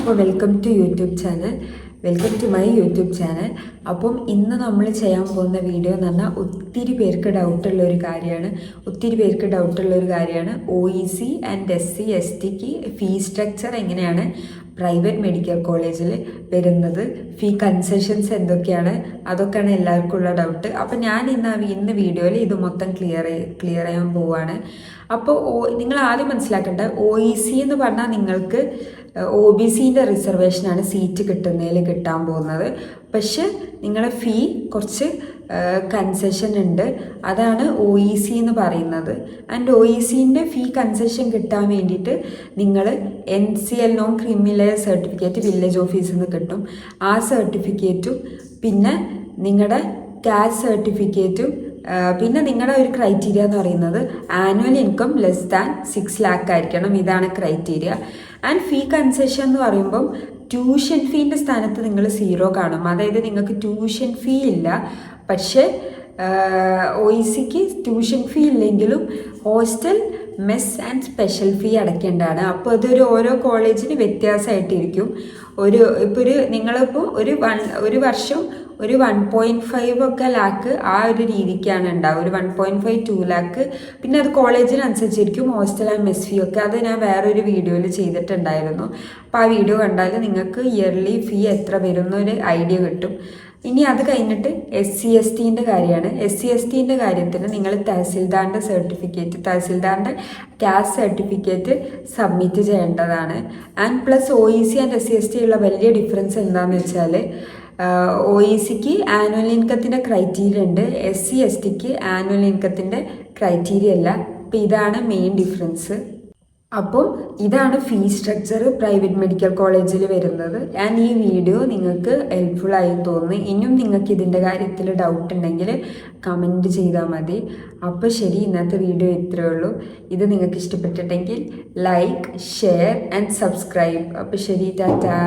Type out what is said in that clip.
അപ്പോൾ welcome to my YouTube channel. അപ്പം ഇന്ന് നമ്മൾ ചെയ്യാൻ പോകുന്ന വീഡിയോ എന്ന് പറഞ്ഞാൽ ഒത്തിരി പേർക്ക് ഡൗട്ടുള്ളൊരു കാര്യമാണ് OEC ആൻഡ് SC STക്ക് ഫീ സ്ട്രക്ചർ എങ്ങനെയാണ് പ്രൈവറ്റ് മെഡിക്കൽ കോളേജിൽ വരുന്നത്, ഫീ കൺസെഷൻസ് എന്തൊക്കെയാണ്, അതൊക്കെയാണ് എല്ലാവർക്കും ഉള്ള ഡൗട്ട്. അപ്പോൾ ഞാൻ ഇന്ന് വീഡിയോയിൽ ഇത് മൊത്തം ക്ലിയർ ചെയ്യാൻ പോവുകയാണ്. അപ്പോൾ നിങ്ങൾ ആദ്യം മനസ്സിലാക്കേണ്ട, OEC എന്ന് പറഞ്ഞാൽ നിങ്ങൾക്ക് OBCൻ്റെ റിസർവേഷനാണ് സീറ്റ് കിട്ടാൻ പോകുന്നത്. പക്ഷെ നിങ്ങളുടെ ഫീ കുറച്ച് കൺസെഷൻ ഉണ്ട്, അതാണ് OEC എന്ന് പറയുന്നത്. ആൻഡ് OECൻ്റെ ഫീ കൺസെഷൻ കിട്ടാൻ വേണ്ടിയിട്ട് നിങ്ങൾ NCL non criminal certificate village ഓഫീസിൽ നിന്ന് കിട്ടും. ആ സർട്ടിഫിക്കറ്റും പിന്നെ നിങ്ങളുടെ കാസ്റ്റ് സർട്ടിഫിക്കറ്റും പിന്നെ നിങ്ങളുടെ ഒരു ക്രൈറ്റീരിയ എന്ന് പറയുന്നത് annual income less than 6 lakh ആയിരിക്കണം. ഇതാണ് ക്രൈറ്റീരിയ. ആൻഡ് ഫീ കൺസെഷൻ എന്ന് പറയുമ്പം ട്യൂഷൻ ഫീൻ്റെ സ്ഥാനത്ത് നിങ്ങൾ 0 കാണും. അതായത് നിങ്ങൾക്ക് ട്യൂഷൻ ഫീ ഇല്ല, പക്ഷേ OECക്ക് ട്യൂഷൻ ഫീ ഇല്ലെങ്കിലും ഹോസ്റ്റൽ മെസ് ആൻഡ് സ്പെഷ്യൽ ഫീ അടയ്ക്കേണ്ടതാണ്. അപ്പോൾ അതൊരു ഓരോ കോളേജിന് വ്യത്യാസമായിട്ടിരിക്കും. നിങ്ങളിപ്പോൾ ഒരു വർഷം ഒരു 1.5 ഒക്കെ ലാക്ക് ആ ഒരു രീതിക്കാണ് ഉണ്ടാവുക. ഒരു 1.5 2 lakh. പിന്നെ അത് കോളേജിനനുസരിച്ചിരിക്കും ഹോസ്റ്റൽ ആൻഡ് മെസ് ഫീ ഒക്കെ. അത് ഞാൻ വേറൊരു വീഡിയോയിൽ ചെയ്തിട്ടുണ്ടായിരുന്നു. അപ്പോൾ ആ വീഡിയോ കണ്ടാൽ നിങ്ങൾക്ക് ഇയർലി ഫീ എത്ര വരുന്നൊരു ഐഡിയ കിട്ടും. ഇനി അത് കഴിഞ്ഞിട്ട് SC STൻ്റെ കാര്യമാണ്. SC STൻ്റെ കാര്യത്തിന് നിങ്ങൾ തഹസിൽദാറിൻ്റെ കാസ്റ്റ് സർട്ടിഫിക്കറ്റ് സബ്മിറ്റ് ചെയ്യേണ്ടതാണ്. And plus OEC and SC ST ഉള്ള വലിയ ഡിഫറൻസ് എന്താണെന്ന് വെച്ചാൽ, OECക്ക് ആനുവൽ ഇൻകത്തിൻ്റെ ക്രൈറ്റീരിയ ഉണ്ട്, SC STക്ക് ആനുവൽ ഇൻകത്തിൻ്റെ ക്രൈറ്റീരിയ അല്ല. അപ്പോൾ ഇതാണ് മെയിൻ ഡിഫറൻസ്. അപ്പോൾ ഇതാണ് ഫീ സ്ട്രക്ചർ പ്രൈവറ്റ് മെഡിക്കൽ കോളേജിൽ വരുന്നത്. ആൻഡ് ഈ വീഡിയോ നിങ്ങൾക്ക് ഹെൽപ്ഫുൾ ആയി തോന്നുന്നു. ഇനിയും നിങ്ങൾക്ക് ഇതിൻ്റെ കാര്യത്തിൽ ഡൗട്ട് ഉണ്ടെങ്കിൽ കമൻറ്റ് ചെയ്താൽ മതി. അപ്പോൾ ശരി, ഇന്നത്തെ വീഡിയോ ഇത്രയേ ഉള്ളൂ. ഇത് നിങ്ങൾക്ക് ഇഷ്ടപ്പെട്ടിട്ടെങ്കിൽ ലൈക്ക്, ഷെയർ ആൻഡ് സബ്സ്ക്രൈബ്. അപ്പോൾ ശരി, ടാറ്റാ.